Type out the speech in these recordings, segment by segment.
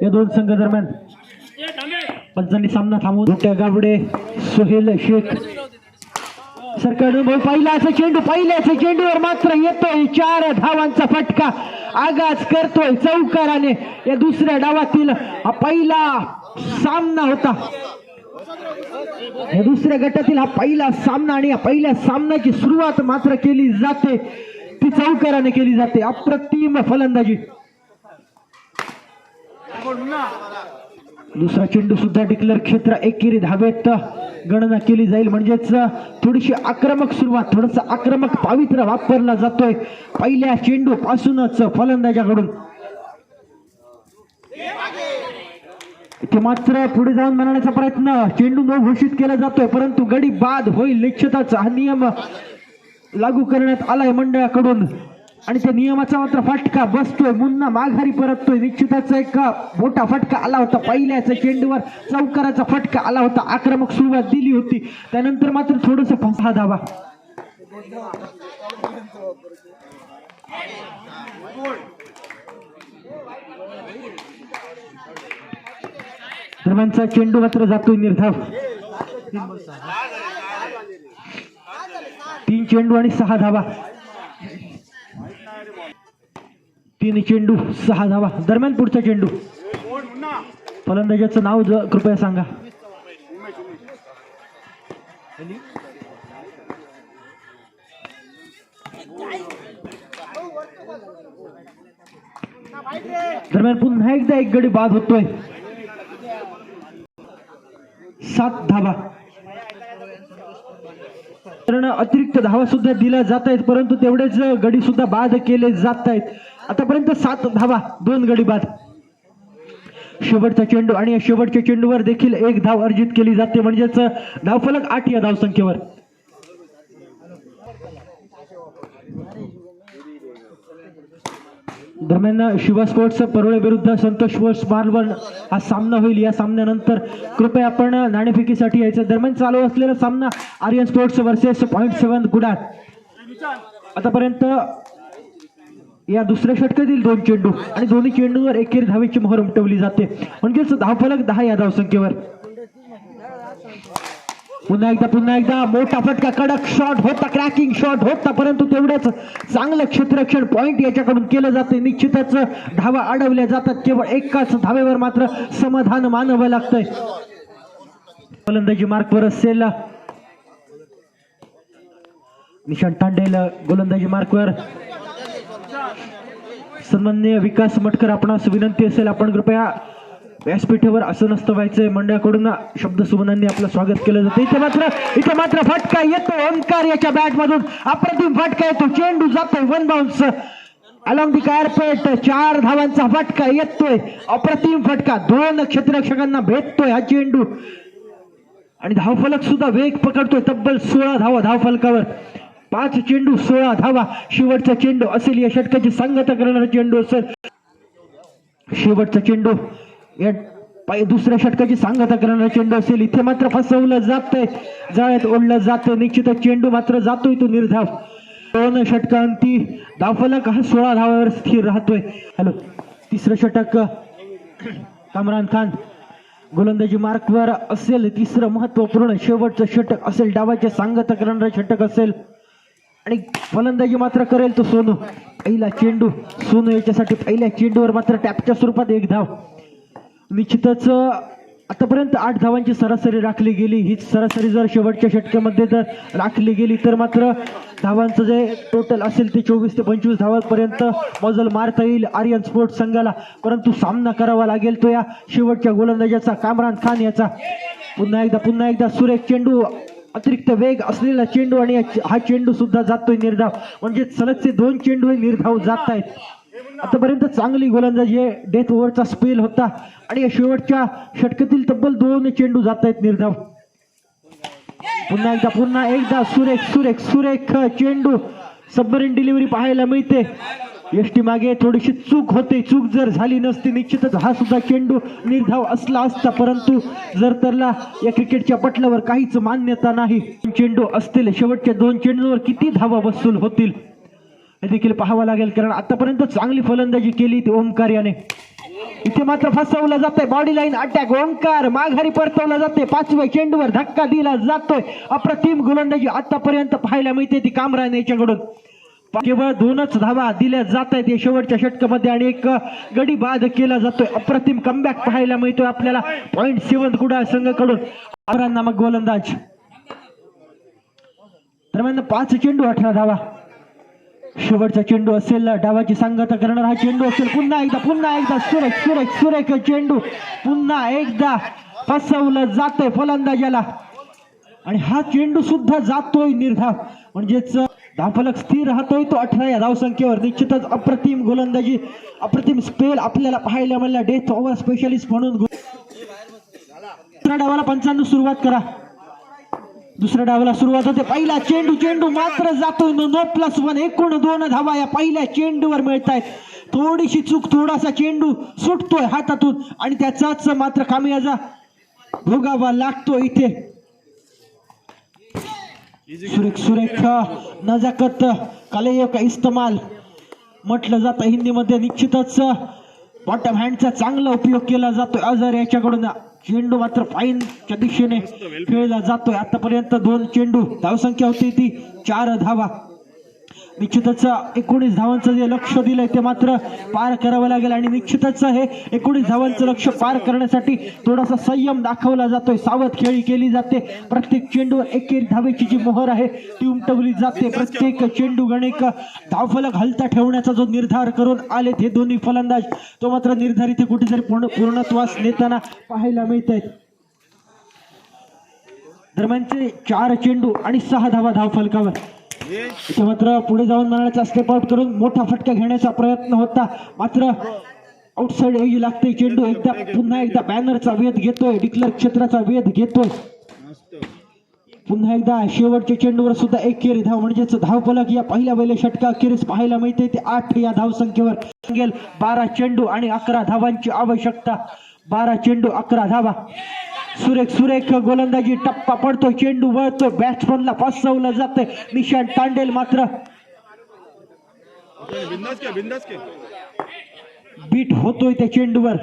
या दोन संघ दरम्यान पंचांनी सामना थांबवून मोठ्या गावडे सोहेल शेख सरकार पहिल्याचा चेंडूवर मात्र येतोय 4 धावांचा फटका आगाज करतोय चौकाराने। या दुसऱ्या डावातील हा पहिला सामना होता, या दुसऱ्या गटातील हा पहिला सामना आणि या पहिल्या सामन्याची सुरुवात मात्र केली जाते ती चौकाराने केली जाते। अप्रतिम फलंदाजी, दुसरा चेंडू सुद्धा डिक्लेअर क्षेत्र एकेरी धावेत गणना केली जाईल, म्हणजेच थोडीशी आक्रमक सुरुवात, थोडंसं आक्रमक पावित्र्य वापरला जातोय पहिल्या चेंडू पासूनच फलंदाजाकडून। इथे मात्र पुढे जाऊन बनवण्याचा प्रयत्न, चेंडू न घोषित केला जातोय परंतु गडी बाद होईल निश्चितच। हा नियम लागू करण्यात आलाय मंडळाकडून आणि त्या नियमाचा मात्र फटका बसतोय, मुन्ना माघारी परततोय। निश्चितच एक मोठा फटका आला होता पहिल्याच चेंडूवर, चौकाराचा फटका आला होता, आक्रमक सुरुवात दिली होती, त्यानंतर मात्र थोडस 6 धावा। दरम्यानचा चेंडू मात्र जातोय निर्धाव। 3 चेंडू आणि 6 धावा, 3 चेंडू 6 धावा। दरम्यान पुढचा चेंडू, फलंदाजाचं नाव कृपया सांगा। दरम्यान पुन्हा एकदा एक गडी बाद होतोय, 7 धावा। अतिरिक्त धावा सुद्धा दिल्या जात आहेत परंतु तेवढेच गडी सुद्धा बाद केले जात आहेत। आतापर्यंत 7 धावा, 2 गडी बाद। शेवटचा चेंडू आणि या शेवटच्या चेंडूवर देखील 1 धाव अर्जित केली जाते, म्हणजेच धावफलक 8 या धावसंख्येवर। दरम्यान शिवा स्पोर्ट्स परोळे विरुद्ध संतोष स्पोर्ट्स मालवण हा सामना होईल। या सामन्यानंतर कृपया आपण नाणेफेकीसाठी यायचं। दरम्यान चालू असलेला सामना आर्यन स्पोर्ट्स वर्सेस 0.7 गुडाळ। आतापर्यंत या दुसऱ्या षटकातील 2 चेंडू आणि दोन्ही चेंडूवर एकेरी धावेची मोहर उमटवली जाते, म्हणजेच धावफलक 10 या धावसंख्येवर। पुन्हा एकदा मोठा फटका, कडक शॉट होता, क्रॅकिंग शॉट होता परंतु तेवढेच चांगलं क्षेत्ररक्षण पॉइंट याच्याकडून केलं जाते। निश्चितच धावा अडवल्या जातात, केवळ एकाच धावेवर मात्र समाधान मानावं लागतंय। फलंदाजी मार्कवर असेल निशांत तांडेल, गोलंदाजी मार्कवर सन्माननीय विकास मटकर, आपणास विनंती असेल आपण कृपया व्यासपीठावर असं नसतं व्हायचंय। मंडळाकडून शब्द सुमनांनी आपलं स्वागत केलं जातं। इथे मात्र फटका येतो ओंकार याच्या बॅट मधून, अप्रतिम फटका येतो, चेंडू जातोय 1 बाउन्स अलॉंग दी कार्पेट। 4 धावांचा फटका येतोय, अप्रतिम फटका, 2 क्षेत्ररक्षकांना भेटतोय हा चेंडू आणि धावफलक सुद्धा वेग पकडतोय, तब्बल 16 धावा धावफलकावर। 5 चेंडू 16 धावा। शेवटचा चेंडू असेल या षटकाची सांगता करणारा चेंडू असेल, शेवटचा चेंडू या दुसऱ्या षटकाची सांगता करणारा चेंडू असेल। इथे मात्र फसवलं जातंय, जाळ्यात ओढलं जातंय, निश्चितच चेंडू मात्र जातोय तो निर्धाव। 2 षटकांती धावफलक हा 16 धावावर स्थिर राहतोय। हॅलो, तिसरं षटक कामरान खान गोलंदाजी मार्कवर असेल, तिसरं महत्वपूर्ण शेवटचं षटक असेल, डावाचे सांगता करणारा षटक असेल आणि फलंदाजी मात्र करेल तो सोनू। पहिला चेंडू सोनू याच्यासाठी, पहिल्या चेंडूवर मात्र टॅपच्या स्वरूपात 1 धाव। निश्चितच आतापर्यंत 8 धावांची सरासरी राखली गेली, हीच सरासरी जर शेवटच्या षटकामध्ये जर राखली गेली तर मात्र धावांचं जे टोटल असेल ते 24 ते 25 धावांपर्यंत मजल मारता येईल आर्यन स्पोर्ट्स संघाला, परंतु सामना करावा लागेल तो या शेवटच्या गोलंदाजाचा कामरान खान याचा। पुन्हा एकदा सुरेख चेंडू, अतिरिक्त वेग असलेला चेंडू आणि हा चेंडू सुद्धा जातोय निर्धाव, म्हणजे सलगचे 2 चेंडू हे निर्धाव जात आहेत। आतापर्यंत चांगली गोलंदाजी आहे, डेथ ओव्हरचा स्पेल होता आणि या शेवटच्या षटकातील तब्बल 2 चेंडू जात आहेत निर्धाव। पुन्हा एकदा सुरेख चेंडू, सबमरीन डिलिव्हरी पाहायला मिळते। यष्टी मागे थोडीशी चूक होते, चूक जर झाली नसती निश्चितच हा सुद्धा चेंडू निर्धाव असला असता, परंतु जर त्याला या क्रिकेटच्या पटलावर काहीच मान्यता नाही। चेंडू असतील, शेवटच्या 2 चेंडूवर किती धावा वसूल होतील हे देखील पाहावं लागेल, कारण आतापर्यंत चांगली फलंदाजी केली ती ओमकार याने. इथे मात्र फसवलं जातंय, बॉडी लाईन अटॅक, ओंकार माघारी परतवला जाते, 5व्या चेंडूवर धक्का दिला जातोय. अप्रतिम गोलंदाजी आतापर्यंत पाहायला मिळते ती कामरान याच्याकडून. केवळ 2च धावा दिल्या जात आहेत या शेवटच्या षटकामध्ये आणि एक गडी बाद केला जातोय. अप्रतिम कमबॅक पाहायला मिळतोय आपल्याला पॉइंट 7 कुडाळ संघाकडून. नामक गोलंदाज. दरम्यान 5 चेंडू 18 धावा. शेवटचा चेंडू असेल, डावाची सांगता करणार हा चेंडू असेल. पुन्हा एकदा सुरेख चेंडू, पुन्हा एकदा फसवलं जातोय फलंदाजाला आणि हा चेंडू सुद्धा जातोय निर्धाव, म्हणजेच धावफलक स्थिर राहतोय तो 18 या धावसंख्येवर. निश्चितच अप्रतिम गोलंदाजी, अप्रतिम स्पेल आपल्याला पाहायला मिळाला डेथ ओव्हर स्पेशलिस्ट म्हणून. दुसऱ्या डावाला पंचांनी सुरुवात करा. दुसऱ्या डावाला सुरुवात होते. पहिला चेंडू मात्र जातोय. No plus 1. एकूण 2 धावा या पहिल्या चेंडूवर मिळत आहेत. थोडीशी चूक, थोडासा चेंडू सुटतोय हातातून आणि त्याचाच मात्र खामियाजा भोगावा लागतो इथे. सुरेख नजाकत कलेय का इस्तेमाल म्हटलं जातं हिंदीमध्ये. निश्चितच बॉटम हँडचा चांगला उपयोग केला जातोय अजहर याच्याकडून. चेंडू मात्र फाईनच्या दिशेने खेळला जातोय. आतापर्यंत 2 चेंडू, धावसंख्या होती ती 4 धावा. निश्चितच 19 धावांचं जे लक्ष दिलंय ते मात्र पार करावं लागेल आणि निश्चितच हे 19 धावांचं लक्ष पार करण्यासाठी थोडासा संयम दाखवला जातोय, सावध खेळी केली जाते. प्रत्येक चेंडूवर एकेरी धावेची जी मोहर आहे ती उमटवली जाते. प्रत्येक चेंडू गणिक धावफलक हलता ठेवण्याचा जो निर्धार करून आलेत हे दोन्ही फलंदाज, तो मात्र निर्धार इथे कुठेतरी पूर्णत्वास नेताना पाहायला मिळत आहेत. दरम्यानचे 4 चेंडू आणि 6 धावा धावफलकावर. इथे मात्र पुढे जाऊन मनाचा स्टेप आउट करून मोठा फटका घेण्याचा प्रयत्न होता, मात्र आउटसाइड एज लागते. चेंडू पुन्हा एकदा बॅनरचा वेध घेतोय, डिक्लेअर क्षेत्राचा वेध घेतोय. पुन्हा एकदा शेवटच्या चेंडूवर सुद्धा एकेरी धाव, म्हणजेच धावफलक या पहिल्या षटका अखेरीस पाहायला मिळते ते 8 या धावसंख्येवर. 12 चेंडू आणि 11 धावांची आवश्यकता. 12 चेंडू 11 धावा. सुरेख गोलंदाजी, टप्पा पडतो, चेंडू वळतो, बॅट्समनला फसवलं जातंय. निशांत तांडेल मात्र बीट होतोय त्या चेंडूवर.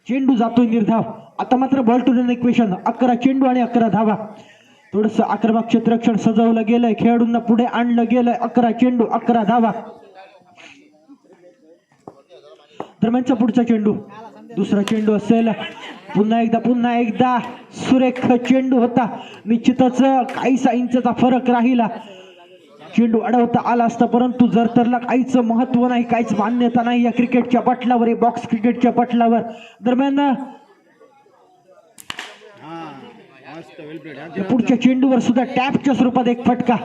चेंडू जातोय निर्धाव. आता मात्र बॉल टू रन इक्वेशन. 11 चेंडू आणि 11 धावा. थोडस आक्रमक क्षेत्ररक्षण सजवलं गेलंय, खेळाडूंना पुढे आणलं गेलंय. 11 चेंडू 11 धावा. दरम्यानचा पुढचा चेंडू, दुसरा चेंडू असेल. पुन्हा एकदा सुरेख चेंडू होता. निश्चितच काहीसा इंचचा फरक राहिला, चेंडू अडवता आला असता, परंतु जर तरला काहीच महत्व नाही, काहीच मान्यता नाही या क्रिकेटच्या पटलावर, बॉक्स क्रिकेटच्या पटलावर. दरम्यान पुढच्या चेंडूवर सुद्धा टॅपच्या स्वरूपात एक फटका.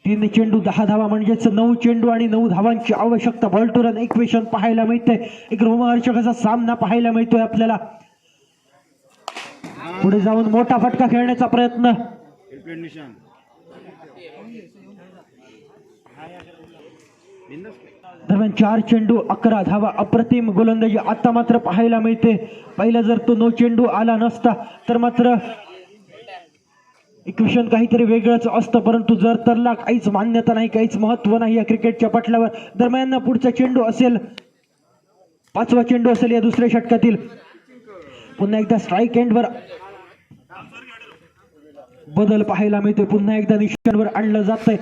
3 चेंडू 10 धावा, म्हणजेच 9 चेंडू आणि 9 धावांची आवश्यकता. बॉल टू रन इक्वेशन पाहायला मिळते. एक रोमहर्षक असा सामना पाहायला मिळतोय आपल्याला. पुढे जाऊन मोठा फटका खेळण्याचा प्रयत्न. दरम्यान 4 चेंडू 11 धावा. अप्रतिम गोलंदाजी आता मात्र पाहायला मिळते. पहिला जर तो 9 चेंडू आला नसता तर मात्र इक्वेशन काहीतरी वेगळंच असतं, परंतु जर तरला काहीच मान्यता नाही, काहीच महत्व नाही या क्रिकेटच्या पटलावर. दरम्यान पुढचा चेंडू असेल, 5वा चेंडू असेल या दुसऱ्या षटकातील. पुन्हा एकदा स्ट्राईक एंडवर बदल पाहायला मिळतोय. पुन्हा एकदा निशांवर आणलं जातंय.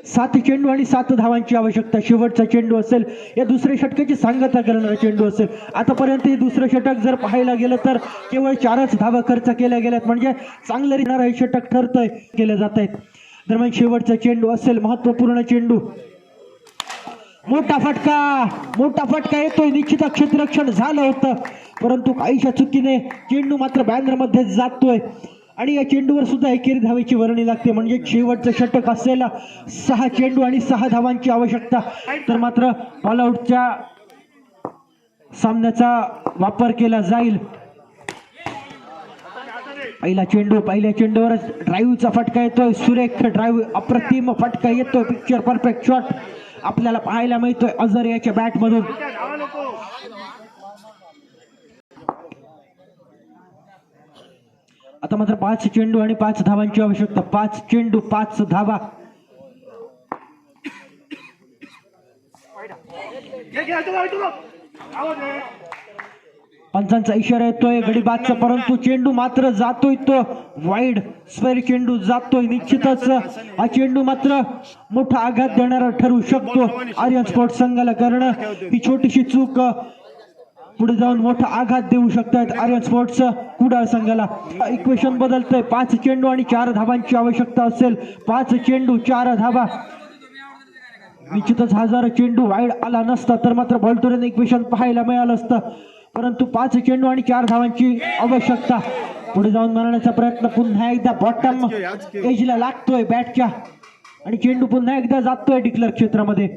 7 चेंडू आणि 7 धावांची आवश्यकता. शेवटचा चेंडू असेल, या दुसऱ्या षटकाची सांगता करणारा चेंडू असेल. आतापर्यंत हे दुसरं षटक जर पाहायला गेलं तर केवळ 4च धावा खर्च केल्या गेल्यात, म्हणजे चांगलं राहणार हे षटक ठरतंय, केले जात आहेत. दरम्यान शेवटचा चेंडू असेल, महत्वपूर्ण चेंडू. मोठा फटका येतोय. निश्चित क्षेत्ररक्षण झालं होतं, परंतु काहीशा चुकीने चेंडू मात्र बॅनर मध्ये जातोय आणि या चेंडूवर सुद्धा एकेरी धावेची वर्णी लागते. म्हणजे शेवटचं षटक असेल, 6 चेंडू आणि 6 धावांची आवश्यकता. तर मात्र ऑल आउटच्या सामन्याचा वापर केला जाईल. पहिल्या चेंडूवरच ड्राईव्हचा फटका येतोय. सुरेख ड्राईव्ह, अप्रतिम फटका येतोय. पिक्चर परफेक्ट शॉट आपल्याला पाहायला मिळतोय अजहर याच्या बॅट मधून. आता मात्र 5 चेंडू आणि 5 धावांची आवश्यकता. 5 चेंडू 5 धावा. पंचांचा इशारा येतोय गडीबादचा, परंतु चेंडू मात्र जातोय तो वाईड स्क्वेअर चेंडू जातोय. निश्चितच हा चेंडू मात्र मोठा आघात देणारा ठरू शकतो आर्यन स्पोर्ट्स संघाला, कारण ही छोटीशी चूक पुढे जाऊन मोठा आघात देऊ शकतात आर्यन स्पोर्ट्स कुडाळ संघाला. इक्वेशन बदलतंय. 5 चेंडू आणि 4 धावांची आवश्यकता असेल. 5 चेंडू 4 धावा. निश्चितच हा जर चेंडू वाईड आला नसता तर मात्र बॉलटोरेन इक्वेशन पाहायला मिळालं असतं, परंतु 5 चेंडू आणि 4 धावांची आवश्यकता. पुढे जाऊन मारण्याचा प्रयत्न पुन्हा एकदा बॉटम एजला लागतोय बॅटच्या आणि चेंडू पुन्हा एकदा जातोय डिक्लेअर क्षेत्रामध्ये.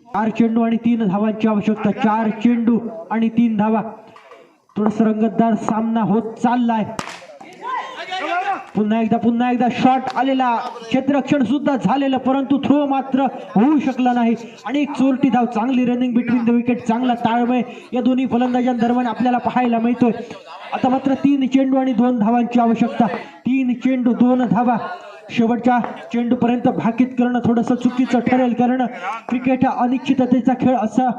4 चेंडू आणि 3 धावांची आवश्यकता. 4 चेंडू आणि 3 धावा. थोडस रंगतदार सामना होत चाललाय. पुन्हा एकदा शॉट आलेला, क्षेत्ररक्षण सुद्धा झालेलं, परंतु थ्रो मात्र होऊ शकला नाही. आणि एक चोरटी धाव. चांगली रनिंग बिटवीन द विकेट, चांगला ताळमेळ या दोन्ही फलंदाजांदरम्यान आपल्याला पाहायला मिळतोय. आता मात्र 3 चेंडू आणि 2 धावांची आवश्यकता. 3 चेंडू 2 धावा. शेवटच्या चेंडूपर्यंत भाकीत करणं थोडंसं चुकीचं ठरेल, कारण क्रिकेट हा अनिश्चिततेचा खेळ असा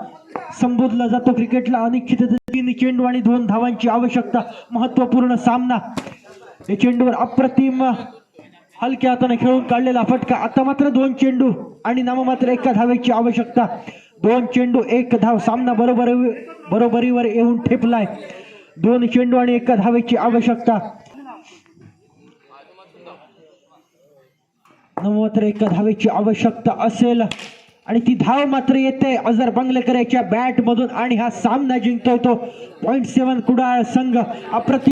संबोधला जातो. क्रिकेटला अनिश्चितते. 3 चेंडू आणि 2 धावांची आवश्यकता. महत्वपूर्ण सामना. या चेंडूवर अप्रतिम हलक्या हाताने खेळून काढलेला फटका. आता मात्र 2 चेंडू आणि नाममात्र 1 धावेची आवश्यकता. 2 चेंडू 1 धाव. सामना बरोबरीवर येऊन ठेपलाय. 2 चेंडू आणि 1 धावेची आवश्यकता. नाममात्र 1 धावेची आवश्यकता असेल आणि ती धाव मात्र येते अझर बंगलेकर याच्या बॅट मधून आणि हा सामना जिंकतोय तो 0.7 कुडाळ संघ. अप्रतिम